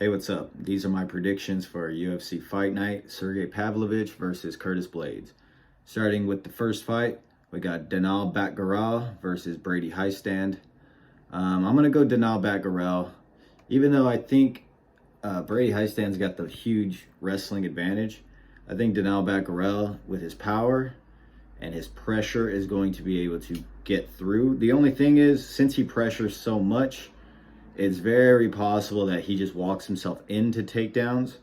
Hey, what's up? These are my predictions for UFC Fight Night, Sergey Pavlovich versus Curtis Blaydes. Starting with the first fight, we got Danal Batgarel versus Brady Heistand. I'm going to go Danal Batgarel, even though I think Brady Heistand's got the huge wrestling advantage. I think Danal Batgarel, with his power and his pressure, is going to be able to get through. The only thing is, since he pressures so much, it's very possible that he just walks himself into takedowns.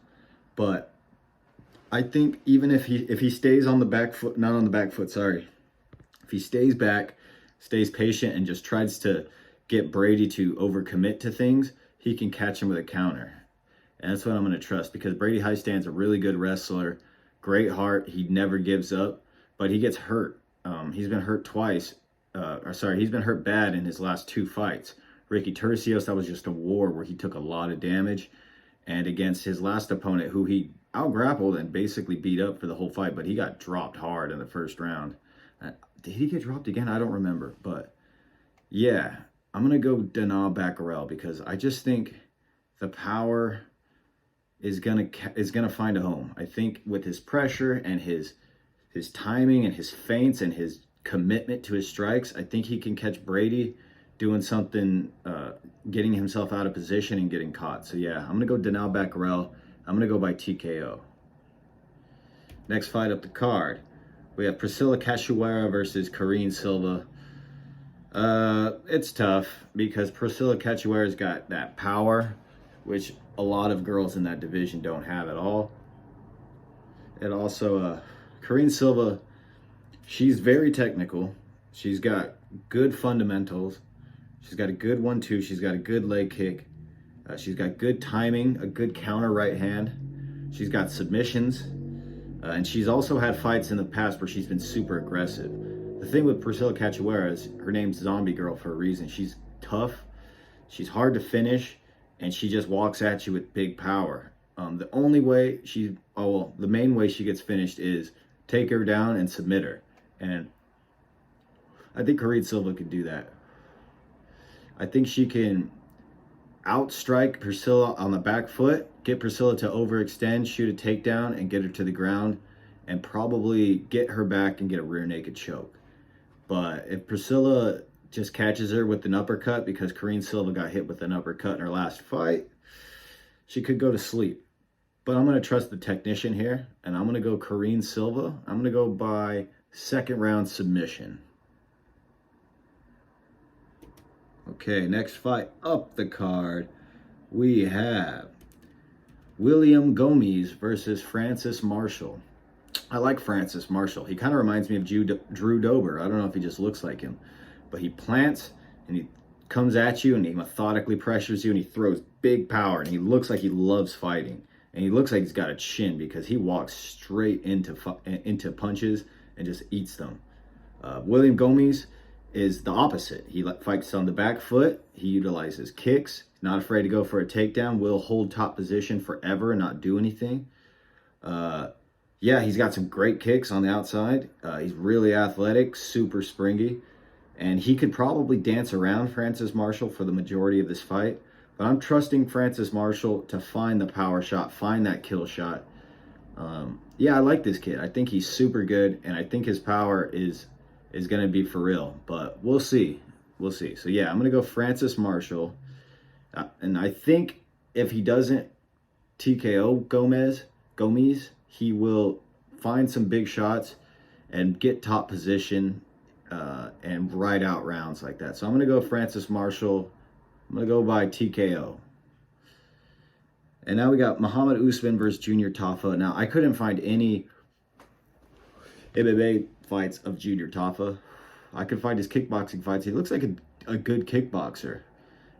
But I think even if he stays on the back foot, not on the back foot, sorry. If he stays back, stays patient, and just tries to get Brady to overcommit to things, he can catch him with a counter. And that's what I'm going to trust, because Brady Heistand's a really good wrestler, great heart. He never gives up, but he gets hurt. He's been hurt twice. He's been hurt bad in his last two fights. Ricky Turcios, that was just a war where he took a lot of damage. And against his last opponent, who he out-grappled and basically beat up for the whole fight, but he got dropped hard in the first round. Did he get dropped again? I don't remember. But yeah, I'm going to go Danal Batgarel, because I just think the power is gonna find a home. I think with his pressure and his timing and his feints and his commitment to his strikes, I think he can catch Brady doing something, getting himself out of position and getting caught. So yeah, I'm going to go Danal Batgarel. I'm going to go by TKO. Next fight up the card, we have Priscilla Cachoeira versus Karine Silva. It's tough, because Priscilla Cachoeira's got that power, which a lot of girls in that division don't have at all. And also, Karine Silva, she's very technical. She's got good fundamentals. She's got a good 1-2. She's got a good leg kick. She's got good timing, a good counter right hand. She's got submissions. And she's also had fights in the past where she's been super aggressive. The thing with Priscilla Cachoeira is her name's Zombie Girl for a reason. She's tough. She's hard to finish. And she just walks at you with big power. The main way she gets finished is take her down and submit her. And I think Karine Silva can do that. I think she can outstrike Priscilla on the back foot, get Priscilla to overextend, shoot a takedown, and get her to the ground, and probably get her back and get a rear naked choke. But if Priscilla just catches her with an uppercut, because Karine Silva got hit with an uppercut in her last fight, she could go to sleep. But I'm going to trust the technician here, and I'm going to go Karine Silva. I'm going to go by second round submission. Okay, next fight up the card, we have William Gomes versus Francis Marshall. I like Francis Marshall. He kind of reminds me of Drew Dober. I don't know if he just looks like him. But he plants, and he comes at you, and he methodically pressures you, and he throws big power, and he looks like he loves fighting. And he looks like he's got a chin, because he walks straight into punches and just eats them. William Gomes is the opposite. He fights on the back foot. He utilizes kicks. Not afraid to go for a takedown. Will hold top position forever and not do anything. Yeah, he's got some great kicks on the outside. He's really athletic, super springy. And he could probably dance around Francis Marshall for the majority of this fight. But I'm trusting Francis Marshall to find the power shot, find that kill shot. Yeah, I like this kid. I think he's super good, and I think his power is going to be for real. But we'll see. We'll see. So, yeah, I'm going to go Francis Marshall. And I think if he doesn't TKO Gomes, he will find some big shots and get top position and ride out rounds like that. So I'm going to go Francis Marshall. I'm going to go by TKO. And now we got Muhammad Usman versus Junior Tafa. Now, I couldn't find any MMA fights of Junior Tafa. I could find his kickboxing fights. He looks like a good kickboxer.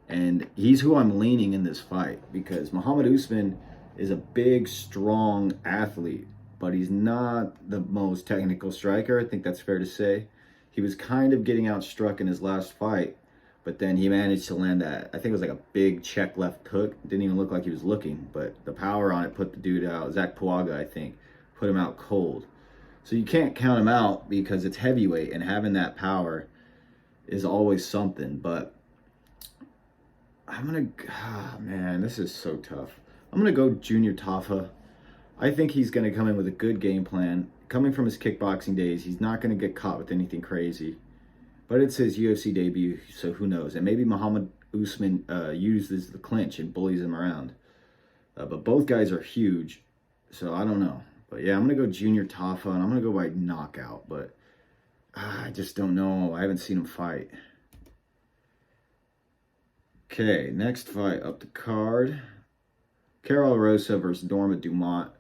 And he's who I'm leaning in this fight, because Muhammad Usman is a big, strong athlete, but he's not the most technical striker. I think that's fair to say. He was kind of getting outstruck in his last fight, but then he managed to land that, I think it was like a big check left hook. Didn't even look like he was looking, but the power on it put the dude out. Zach Puaga, I think, put him out cold. So you can't count him out, because it's heavyweight, and having that power is always something. But I'm gonna, man, this is so tough. I'm going to go Junior Tafa. I think he's going to come in with a good game plan. Coming from his kickboxing days, he's not going to get caught with anything crazy. But it's his UFC debut, so who knows? And maybe Muhammad Usman uses the clinch and bullies him around. But both guys are huge, so I don't know. But yeah, I'm going to go Junior Tafa, and I'm going to go by knockout. But I just don't know. I haven't seen him fight. Okay, next fight up the card. Carol Rosa versus Norma Dumont.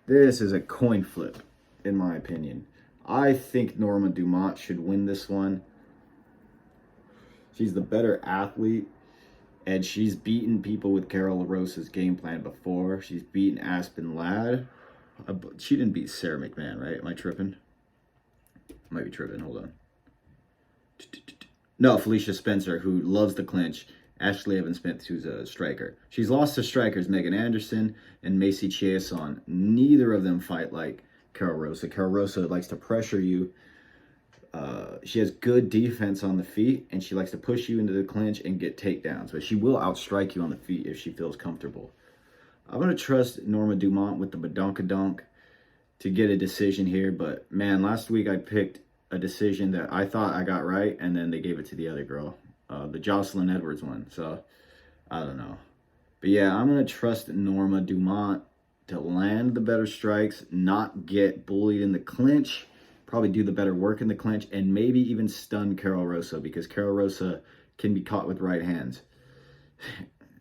This is a coin flip, in my opinion. I think Norma Dumont should win this one. She's the better athlete, and she's beaten people with Carol Rosa's game plan before. She's beaten Aspen Ladd. She didn't beat Sarah McMahon, right? Am I tripping? I might be tripping. Hold on. No, Felicia Spencer, who loves the clinch. Ashley Evans Smith, who's a striker. She's lost to strikers Megan Anderson and Macy Chiasson. Neither of them fight like Carol Rosa. Carol Rosa likes to pressure you. She has good defense on the feet, and she likes to push you into the clinch and get takedowns. But she will outstrike you on the feet if she feels comfortable. I'm going to trust Norma Dumont with the badonkadonk to get a decision here. But, man, last week I picked a decision that I thought I got right, and then they gave it to the other girl. The Jocelyn Edwards one. So, I don't know. But, yeah, I'm going to trust Norma Dumont to land the better strikes, not get bullied in the clinch, probably do the better work in the clinch, and maybe even stun Carol Rosa, because Carol Rosa can be caught with right hands.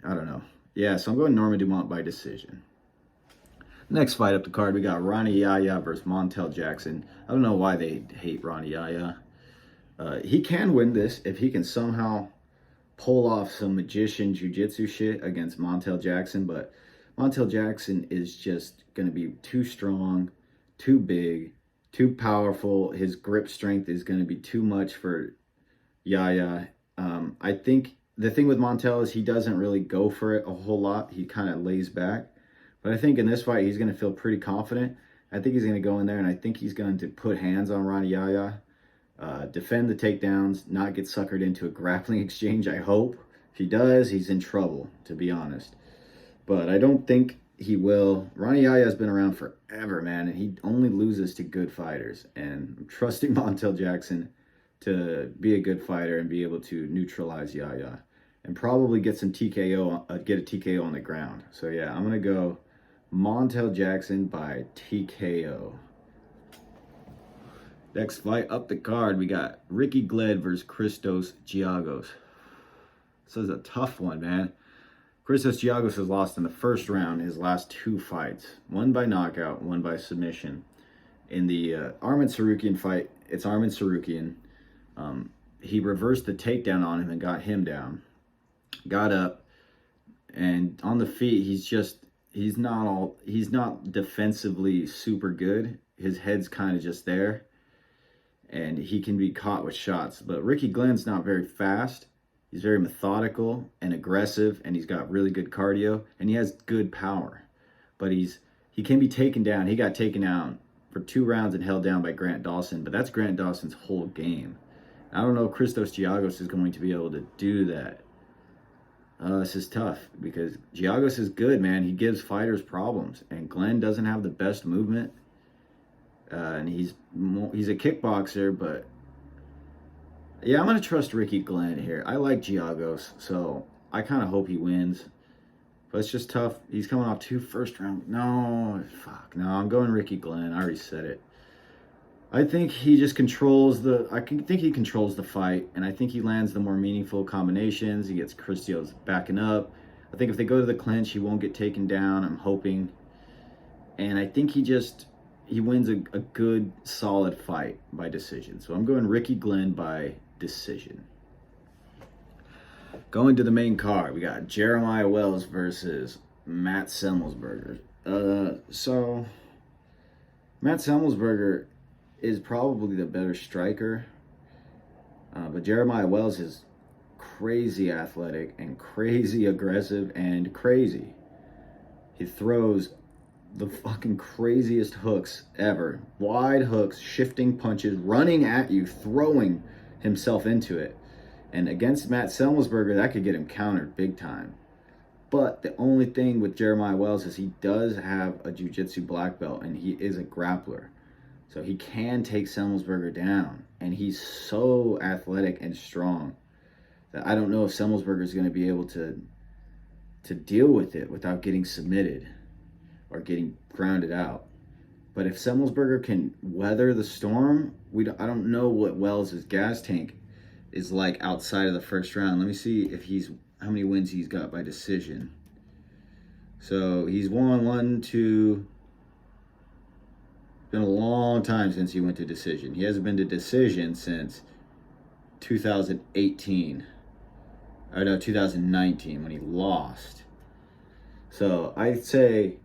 I don't know. Yeah, so I'm going Norma Dumont by decision. Next fight up the card, we got Ronnie Yaya versus Montel Jackson. I don't know why they hate Ronnie Yaya. He can win this if he can somehow pull off some magician jiu-jitsu shit against Montel Jackson, but Montel Jackson is just going to be too strong, too big, too powerful. His grip strength is going to be too much for Yaya. I think the thing with Montel is he doesn't really go for it a whole lot. He kind of lays back. But I think in this fight, he's going to feel pretty confident. I think he's going to go in there, and I think he's going to put hands on Ronnie Yaya, defend the takedowns, not get suckered into a grappling exchange, I hope. If he does, he's in trouble, to be honest. But I don't think he will. Ronnie Yaya has been around forever, man, and he only loses to good fighters. And I'm trusting Montel Jackson to be a good fighter and be able to neutralize Yaya and probably get some TKO, get a TKO on the ground. So yeah, I'm gonna go Montel Jackson by TKO. Next fight up the card, we got Ricky Gled versus Christos Giagos. This is a tough one, man. Christos Giagos has lost in the first round his last two fights. One by knockout, one by submission. In the Arman Tsarukyan fight, it's Arman Tsarukyan. He reversed the takedown on him and got him down. Got up, and on the feet, he's not defensively super good. His head's kind of just there, and he can be caught with shots. But Ricky Glen's not very fast. He's very methodical and aggressive, and he's got really good cardio, and he has good power. But he can be taken down. He got taken down for 2 rounds and held down by Grant Dawson, but that's Grant Dawson's whole game. I don't know if Christos Giagos is going to be able to do that. This is tough because Giagos is good, man. He gives fighters problems, and Glenn doesn't have the best movement. And he's a kickboxer, but yeah, I'm gonna trust Ricky Glenn here. I like Giagos, so I kind of hope he wins. But it's just tough. He's coming off 2 first round. No, I'm going Ricky Glenn. I already said it. I think he just controls the fight, and I think he lands the more meaningful combinations. He gets Christos backing up. I think if they go to the clinch, he won't get taken down. I'm hoping. And I think he wins a good, solid fight by decision. So I'm going Ricky Glenn by decision. Going to the main card, we got Jeremiah Wells versus Matt Semmelsberger. So Matt Semmelsberger is probably the better striker, but Jeremiah Wells is crazy athletic and crazy aggressive and crazy. He throws the fucking craziest hooks ever. Wide hooks, shifting punches, running at you, throwing himself into it. And against Matt Semmelsberger, that could get him countered big time. But the only thing with Jeremiah Wells is he does have a jiu-jitsu black belt, and he is a grappler. So he can take Semmelsberger down, and he's so athletic and strong that I don't know if Semmelsberger is going to be able to deal with it without getting submitted or getting grounded out. But if Semmelsberger can weather the storm, I don't know what Wells' gas tank is like outside of the first round. Let me see if how many wins he's got by decision. So he's won 1, 2. Been a long time since he went to decision. He hasn't been to decision since 2018. Or no, 2019 when he lost. So I'd say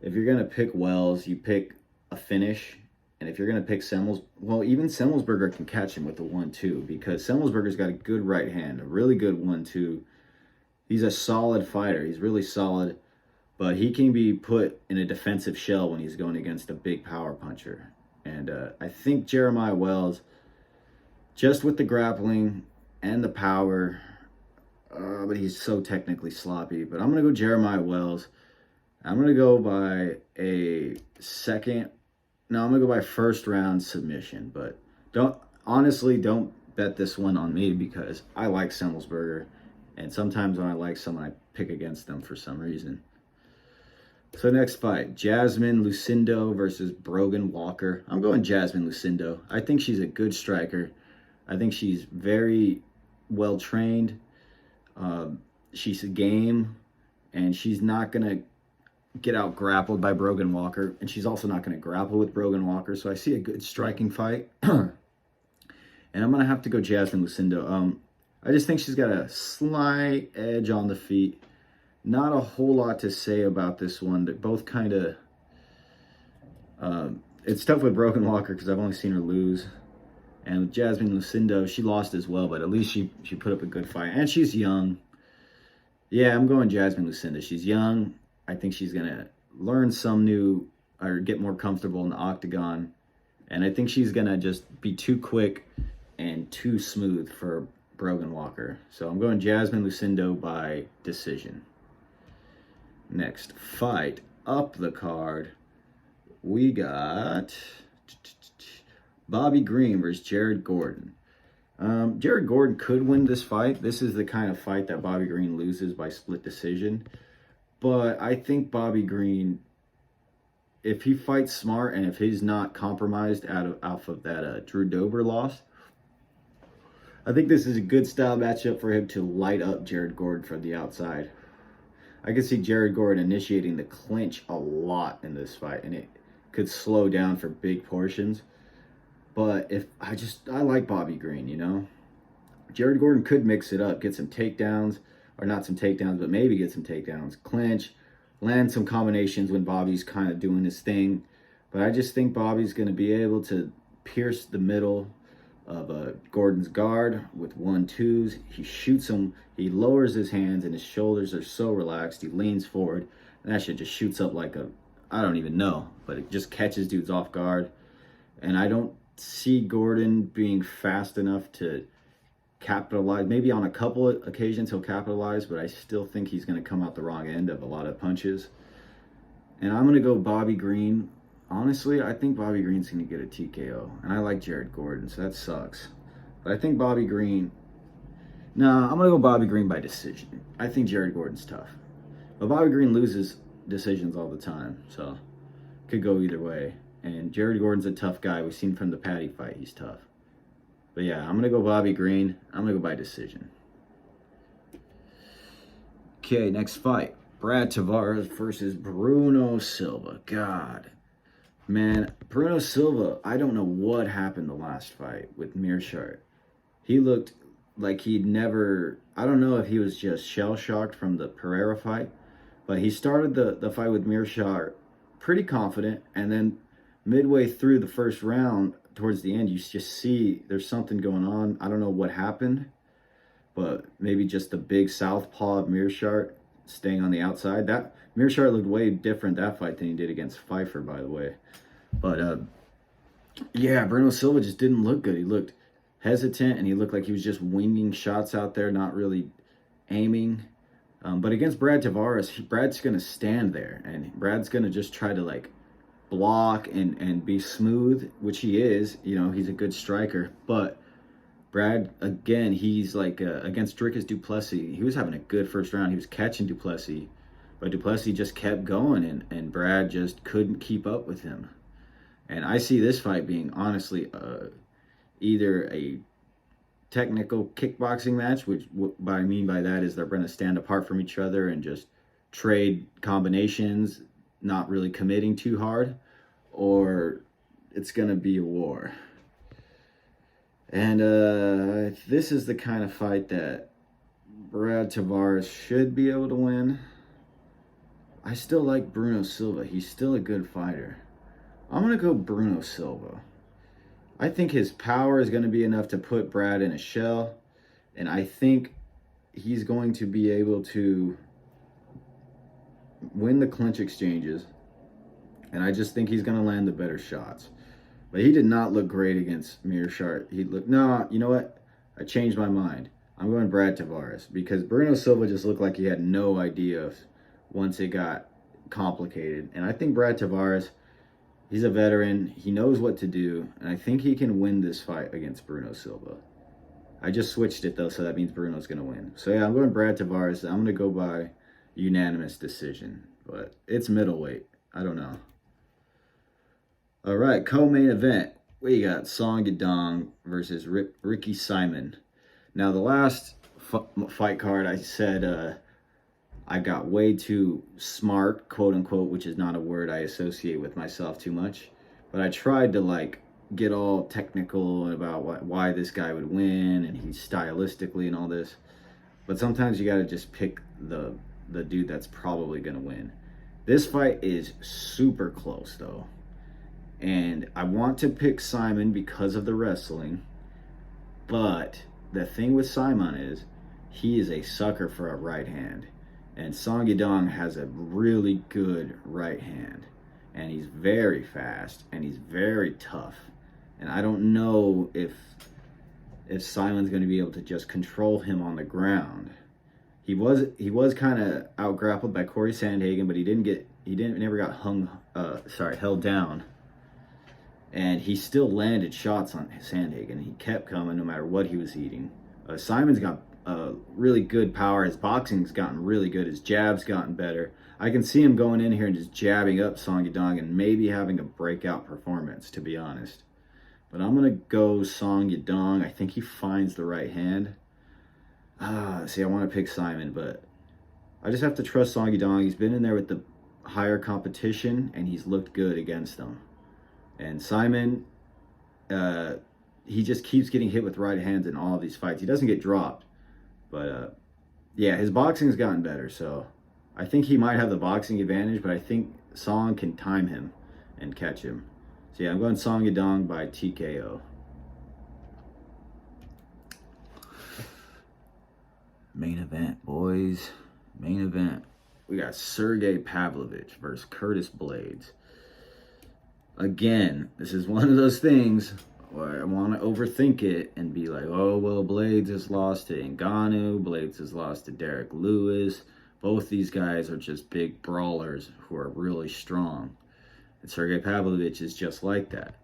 if you're going to pick Wells, you pick a finish. And if you're going to pick even Semmelsberger can catch him with the 1-2 because Semmelsberger's got a good right hand, a really good 1-2. He's a solid fighter. He's really solid. But he can be put in a defensive shell when he's going against a big power puncher. And I think Jeremiah Wells, just with the grappling and the power, but he's so technically sloppy. But I'm going to go Jeremiah Wells. I'm going to go by I'm going to go by first round submission. But don't bet this one on me because I like Semmelsberger. And sometimes when I like someone, I pick against them for some reason. So next fight, Jasmine Lucindo versus Brogan Walker. I'm going Jasmine Lucindo. I think she's a good striker. I think she's very well trained. She's a game, and she's not going to get out grappled by Brogan Walker, and she's also not going to grapple with Brogan Walker. So I see a good striking fight. And I'm going to have to go Jasmine Lucindo. I just think she's got a slight edge on the feet. Not a whole lot to say about this one. They're both kind of... it's tough with Brogan Walker because I've only seen her lose. And with Jasmine Lucindo, she lost as well, but at least she put up a good fight. And she's young. Yeah, I'm going Jasmine Lucindo. She's young. I think she's going to learn or get more comfortable in the octagon. And I think she's going to just be too quick and too smooth for Brogan Walker. So I'm going Jasmine Lucindo by decision. Next fight up the card, we got Bobby Green versus Jared Gordon. Jared Gordon could win this fight. This is the kind of fight that Bobby Green loses by split decision. But I think Bobby Green, if he fights smart and if he's not compromised off of that Drew Dober loss, I think this is a good style matchup for him to light up Jared Gordon from the outside. I could see Jared Gordon initiating the clinch a lot in this fight, and it could slow down for big portions. But I like Bobby Green, you know. Jared Gordon could mix it up, get some takedowns, or not some takedowns, but maybe get some takedowns, clinch, land some combinations when Bobby's kind of doing his thing. But I just think Bobby's going to be able to pierce the middle of Gordon's guard with 1-2s. He shoots him. He lowers his hands, and his shoulders are so relaxed. He leans forward, and that shit just shoots up like I don't even know, but it just catches dudes off guard. And I don't see Gordon being fast enough to capitalize. Maybe on a couple of occasions he'll capitalize, but I still think he's going to come out the wrong end of a lot of punches. And I'm going to go Bobby Green. Honestly, I think Bobby Green's going to get a TKO. And I like Jared Gordon, so that sucks. But I think Bobby Green... I'm going to go Bobby Green by decision. I think Jared Gordon's tough. But Bobby Green loses decisions all the time, so could go either way. And Jared Gordon's a tough guy. We've seen from the Patty fight, he's tough. But yeah, I'm going to go Bobby Green. I'm going to go by decision. Okay, next fight. Brad Tavares versus Bruno Silva. God. Man, Bruno Silva, I don't know what happened the last fight with Mearshart. He looked like he'd never... I don't know if he was just shell-shocked from the Pereira fight, but he started the fight with Mearshart pretty confident, and then midway through the first round, towards the end, you just see there's something going on. I don't know what happened, but maybe just the big southpaw of Mearshart staying on the outside. That Mearshart looked way different that fight than he did against Pfeiffer, by the way. But yeah, Bruno Silva just didn't look good. He looked hesitant, and he looked like he was just winging shots out there, not really aiming. But against Brad Tavares, Brad's going to stand there, and Brad's going to just try to like block and be smooth, which he is. You know, he's a good striker. But Brad, again, he's like against Dricus du Plessis, he was having a good first round. He was catching du Plessis, but du Plessis just kept going, and Brad just couldn't keep up with him. And I see this fight being honestly either a technical kickboxing match, which what I mean by that is they're going to stand apart from each other and just trade combinations, not really committing too hard, or it's going to be a war. And this is the kind of fight that Brad Tavares should be able to win. I still like Bruno Silva. He's still a good fighter. I'm going to go Bruno Silva. I think his power is going to be enough to put Brad in a shell. And I think he's going to be able to win the clinch exchanges. And I just think he's going to land the better shots. But he did not look great against Meerschaert. No, you know what? I changed my mind. I'm going Brad Tavares, because Bruno Silva just looked like he had no idea once it got complicated. And I think Brad Tavares, he's a veteran. He knows what to do. And I think he can win this fight against Bruno Silva. I just switched it, though, so that means Bruno's going to win. So, yeah, I'm going Brad Tavares. I'm going to go by unanimous decision. But it's middleweight. I don't know. All right, co-main event. We got Song Yadong versus Ricky Simon. Now, the last fight card, I said I got way too smart, quote unquote, which is not a word I associate with myself too much. But I tried to like get all technical about why this guy would win, and he's stylistically and all this. But sometimes you got to just pick the dude that's probably going to win. This fight is super close, though. And I want to pick Simon because of the wrestling. But the thing with Simon is he is a sucker for a right hand. And Song Yadong has a really good right hand. And he's very fast. And he's very tough. And I don't know if Simon's going to be able to just control him on the ground. He was kind of out-grappled by Corey Sandhagen, but he never got held down. And he still landed shots on Sandhagen. He kept coming no matter what he was eating. Simon's got really good power. His boxing's gotten really good. His jab's gotten better. I can see him going in here and just jabbing up Song Yadong and maybe having a breakout performance, to be honest. But I'm going to go Song Yadong. I think he finds the right hand. See, I want to pick Simon, but I just have to trust Song Yadong. He's been in there with the higher competition, and he's looked good against them. And Simon, he just keeps getting hit with right hands in all of these fights. He doesn't get dropped. But, yeah, his boxing's gotten better. So I think he might have the boxing advantage, but I think Song can time him and catch him. So, yeah, I'm going Song Yadong by TKO. Main event, boys. Main event. We got Sergey Pavlovich versus Curtis Blaydes. Again, this is one of those things where I want to overthink it and be like, oh, well, Blaydes has lost to Ngannou. Blaydes has lost to Derek Lewis. Both these guys are just big brawlers who are really strong. And Sergey Pavlovich is just like that.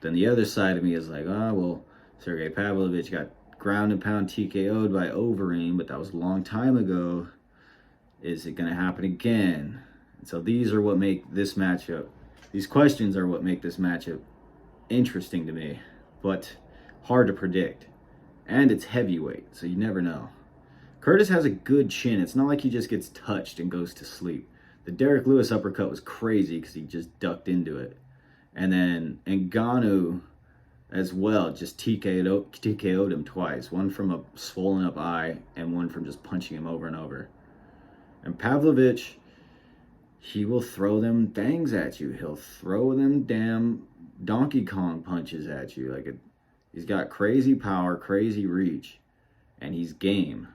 Then the other side of me is like, oh, well, Sergey Pavlovich got ground and pound TKO'd by Overeem, but that was a long time ago. Is it going to happen again? And so these are what make this matchup. These questions are what make this matchup interesting to me, but hard to predict. And it's heavyweight, so you never know. Curtis has a good chin. It's not like he just gets touched and goes to sleep. The Derek Lewis uppercut was crazy because he just ducked into it. And then Ngannou as well just TKO'd him twice. One from a swollen up eye and one from just punching him over and over. And Pavlovich, he will throw them things at you. He'll throw them damn Donkey Kong punches at you. He's got crazy power, crazy reach, and he's game.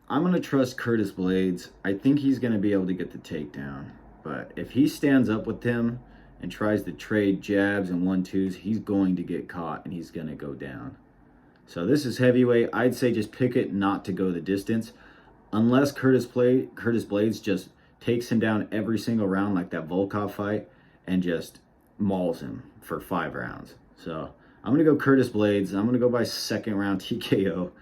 I'm going to trust Curtis Blaydes. I think he's going to be able to get the takedown. But if he stands up with him and tries to trade jabs and 1-2s, he's going to get caught and he's going to go down. So this is heavyweight. I'd say just pick it not to go the distance. unless Curtis Blaydes just takes him down every single round like that Volkov fight and just mauls him for 5 rounds. So I'm going to go Curtis Blaydes. I'm going to go by second round TKO.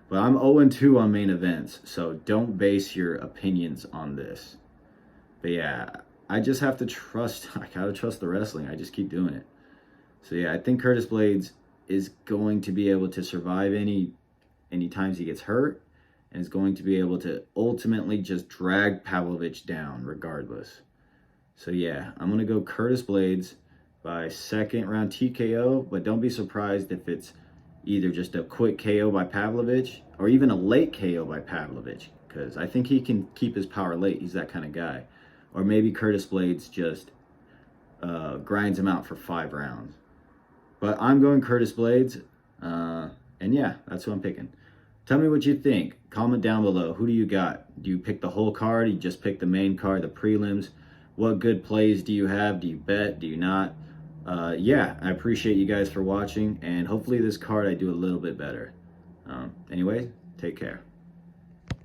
But I'm 0-2 on main events, so don't base your opinions on this. But yeah, I just have to trust, I gotta trust the wrestling. I just keep doing it. So yeah, I think Curtis Blaydes is going to be able to survive any times he gets hurt, and is going to be able to ultimately just drag Pavlovich down regardless. So yeah, I'm gonna go Curtis Blaydes by second round TKO, but don't be surprised if it's either just a quick KO by Pavlovich or even a late KO by Pavlovich, because I think he can keep his power late. He's that kind of guy. Or maybe Curtis Blaydes just grinds him out for 5 rounds. But I'm going Curtis Blaydes, and yeah, that's who I'm picking. Tell me what you think. Comment down below. Who do you got? Do you pick the whole card? Do you just pick the main card, the prelims? What good plays do you have? Do you bet? Do you not? Yeah, I appreciate you guys for watching, and hopefully this card I do a little bit better. Anyway, take care.